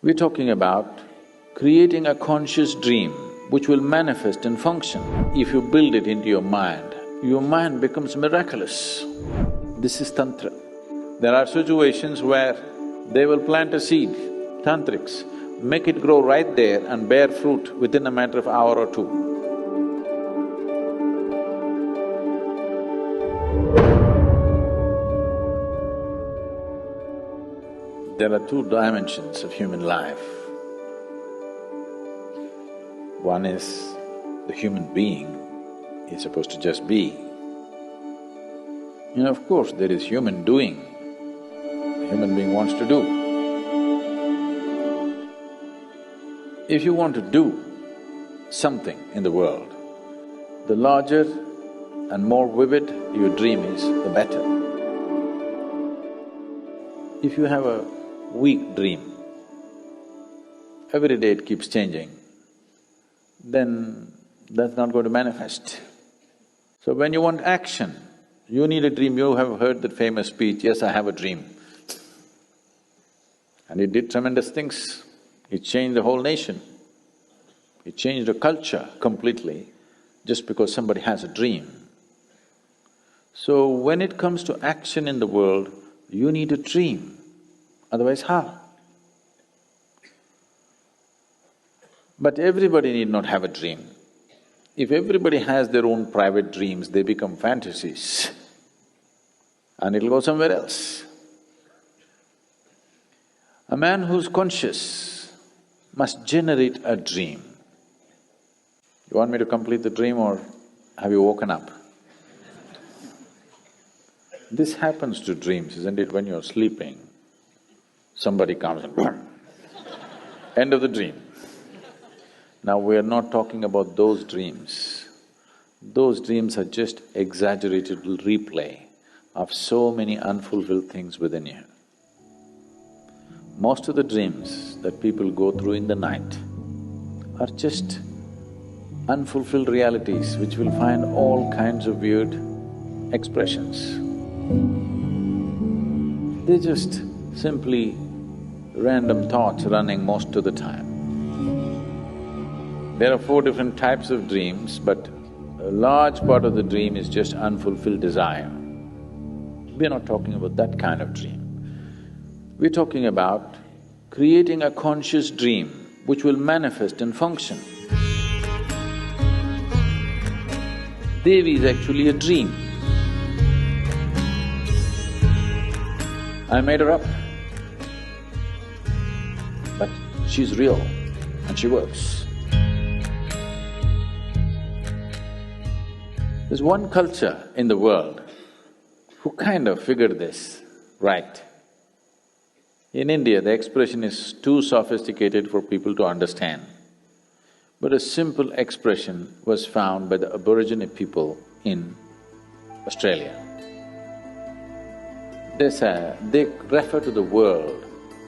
We're talking about creating a conscious dream which will manifest and function. If you build it into your mind becomes miraculous. This is Tantra. There are situations where they will plant a seed, tantrics, make it grow right there and bear fruit within a matter of hour or two. There are two dimensions of human life. One is the human being is supposed to just be. And of course, there is human doing. The human being wants to do. If you want to do something in the world, the larger and more vivid your dream is, the better. If you have a weak dream, every day it keeps changing, then that's not going to manifest. So when you want action, you need a dream. You have heard that famous speech, "Yes, I have a dream." And it did tremendous things. It changed the whole nation. It changed the culture completely just because somebody has a dream. So when it comes to action in the world, you need a dream, otherwise how? But everybody need not have a dream. If everybody has their own private dreams, they become fantasies and it'll go somewhere else. A man who's conscious must generate a dream. You want me to complete the dream or have you woken up? This happens to dreams, isn't it? When you're sleeping, somebody comes and end of the dream. Now we are not talking about those dreams. Those dreams are just exaggerated replay of so many unfulfilled things within you. Most of the dreams that people go through in the night are just unfulfilled realities which will find all kinds of weird expressions. They're just simply random thoughts running most of the time. There are 4 different types of dreams, but a large part of the dream is just unfulfilled desire. We're not talking about that kind of dream. We're talking about creating a conscious dream which will manifest and function. Devi is actually a dream. I made her up. But she's real and she works. There's one culture in the world who kind of figured this right. In India, the expression is too sophisticated for people to understand. But a simple expression was found by the Aborigine people in Australia. They refer to the world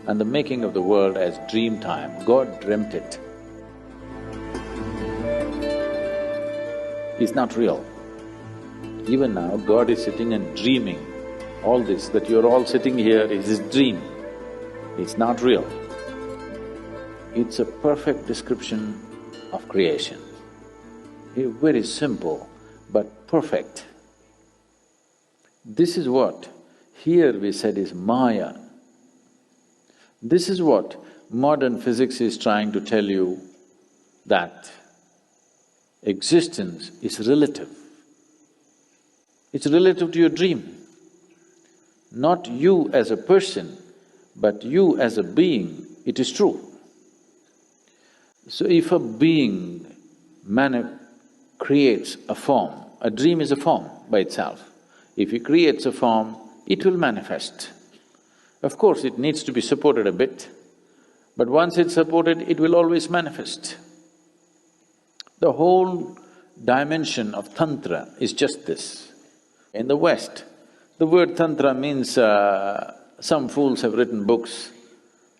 and the making of the world as dream time. God dreamt it. It's not real. Even now, God is sitting and dreaming. All this that you're all sitting here is His dream. It's not real. It's a perfect description of creation. Very simple, but perfect. This is what here we said is Maya. This is what modern physics is trying to tell you, that existence is relative. It's relative to your dream. Not you as a person, but you as a being, it is true. So if a being creates a form, a dream is a form by itself. If he creates a form, it will manifest. Of course, it needs to be supported a bit, but once it's supported, it will always manifest. The whole dimension of Tantra is just this. In the West, the word Tantra means… some fools have written books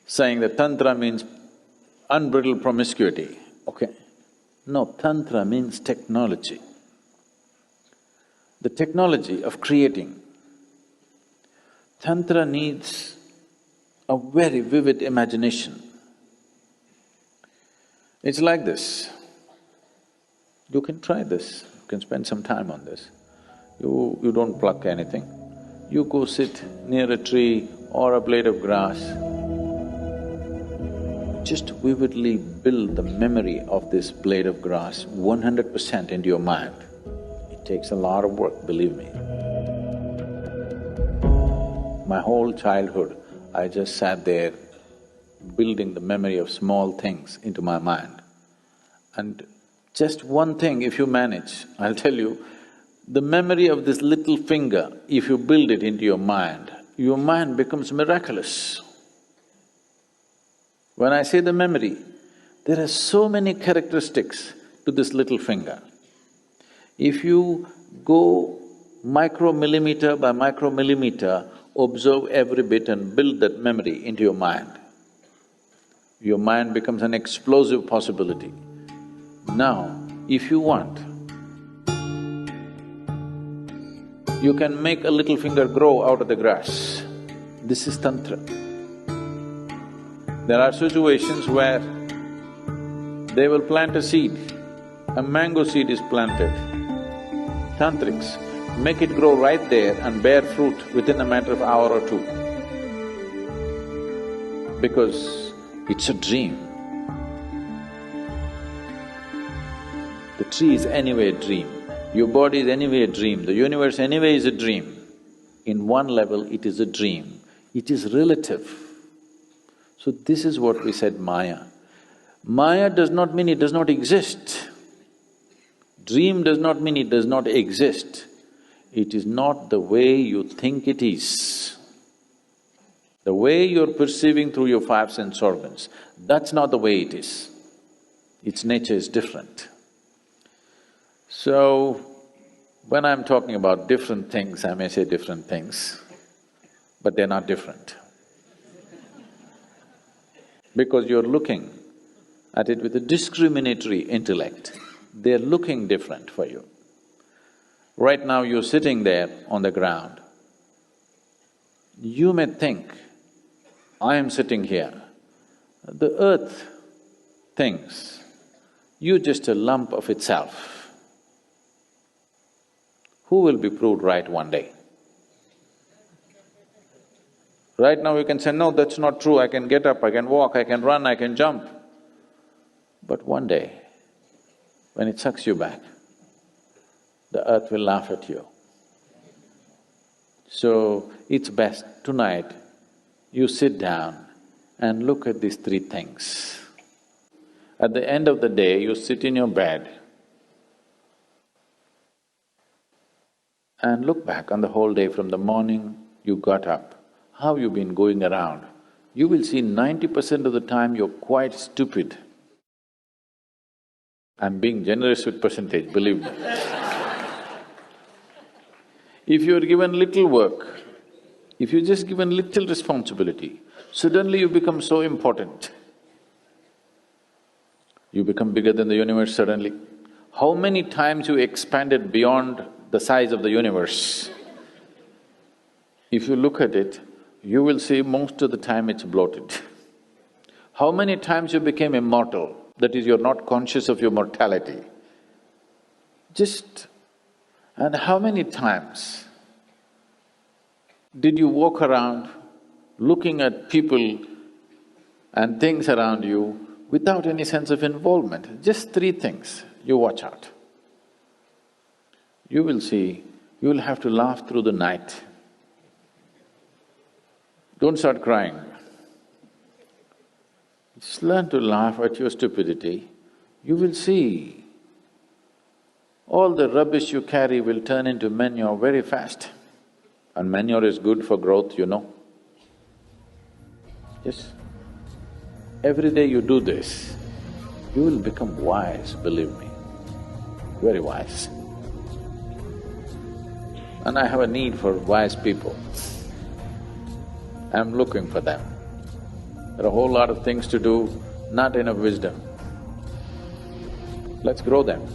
saying that Tantra means unbridled promiscuity, okay? No, Tantra means technology. The technology of creating. Tantra needs a very vivid imagination. It's like this. You can try this, you can spend some time on this. You don't pluck anything. You go sit near a tree or a blade of grass. Just vividly build the memory of this blade of grass 100% into your mind. It takes a lot of work, believe me. My whole childhood, I just sat there building the memory of small things into my mind. And just one thing, if you manage, I'll tell you, the memory of this little finger, if you build it into your mind becomes miraculous. When I say the memory, there are so many characteristics to this little finger. If you go micromillimeter by micromillimeter, observe every bit and build that memory into your mind becomes an explosive possibility. Now, if you want, you can make a little finger grow out of the grass. This is Tantra. There are situations where they will plant a seed, a mango seed is planted. Tantrics make it grow right there and bear fruit within a matter of hour or two. Because it's a dream. The tree is anyway a dream, your body is anyway a dream, the universe anyway is a dream. In one level, it is a dream, it is relative. So this is what we said Maya. Maya does not mean it does not exist. Dream does not mean it does not exist. It is not the way you think it is. The way you're perceiving through your five sense organs, that's not the way it is. Its nature is different. So, when I'm talking about different things, I may say different things, but they're not different. Because you're looking at it with a discriminatory intellect, they're looking different for you. Right now you're sitting there on the ground. You may think, I am sitting here. The earth thinks, you're just a lump of itself. Who will be proved right one day? Right now you can say, no, that's not true, I can get up, I can walk, I can run, I can jump. But one day, when it sucks you back, the earth will laugh at you. So, it's best tonight you sit down and look at these three things. At the end of the day, you sit in your bed and look back on the whole day from the morning you got up, how you've been going around. You will see 90% of the time you're quite stupid. I'm being generous with percentage, believe me. If you're given little work, if you're just given little responsibility, suddenly you become so important. You become bigger than the universe suddenly. How many times you expanded beyond the size of the universe? If you look at it, you will see most of the time it's bloated. How many times you became immortal, that is, you're not conscious of your mortality. And how many times did you walk around looking at people and things around you without any sense of involvement? Just three things, you watch out. You will see, you will have to laugh through the night. Don't start crying. Just learn to laugh at your stupidity. You will see all the rubbish you carry will turn into manure very fast. And manure is good for growth, you know. Yes. Every day you do this, you will become wise, believe me, very wise. And I have a need for wise people. I'm looking for them. There are a whole lot of things to do, not enough wisdom. Let's grow them.